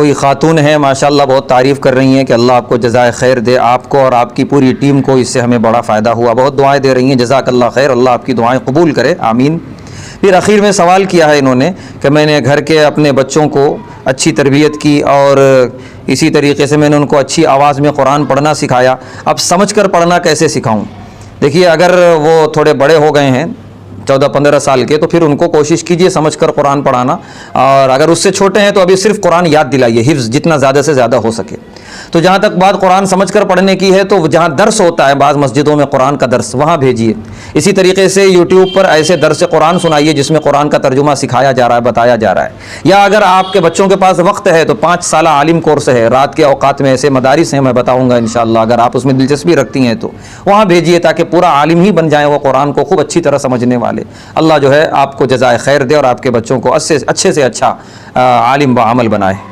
कोई ख़ातून है माशाल्लाह बहुत तारीफ़ कर रही हैं कि अल्लाह आपको जज़ाए खैर दे, आपको और आपकी पूरी टीम को इससे हमें बड़ा फ़ायदा हुआ। बहुत दुआएं दे रही हैं, जज़ाकल्लाह खैर, अल्लाह आपकी दुआएं कबूल करे, आमीन। फिर आखिर में सवाल किया है इन्होंने कि मैंने घर के अपने बच्चों को अच्छी तरबियत की और इसी तरीके से मैंने उनको अच्छी आवाज़ में कुरान पढ़ना सिखाया, अब समझ कर पढ़ना कैसे सिखाऊं? देखिए, अगर वो थोड़े बड़े हो गए हैं 14-15 साल के, तो फिर उनको कोशिश कीजिए समझ कर कुरान पढ़ाना, और अगर उससे छोटे हैं तो अभी सिर्फ कुरान याद दिलाइए, हिफ्ज़ जितना ज़्यादा से ज़्यादा हो सके। तो जहाँ तक बात कुरान समझ कर पढ़ने की है, तो जहाँ दर्स होता है बाज़ मस्जिदों में कुरान का दर्स, वहाँ भेजिए। इसी तरीके से यूट्यूब पर ऐसे दर्स कुरान सुनाइए जिसमें कुरान का तर्जुमा सिखाया जा रहा है, बताया जा रहा है। या अगर आपके बच्चों के पास वक्त है तो 5 साल आलिम कोर्स है, रात के औकात में ऐसे मदारिस हैं, मैं बताऊँगा इंशाअल्लाह, अगर आप उसमें दिलचस्पी रखती हैं तो वहाँ भेजिए, ताकि पूरा आलिम ही बन जाए वो कुरान को खूब अच्छी तरह समझने वाले। अल्लाह जो है आपको जज़ाए खैर दे और आपके बच्चों को अच्छे से अच्छा आलिम व अमल बनाए।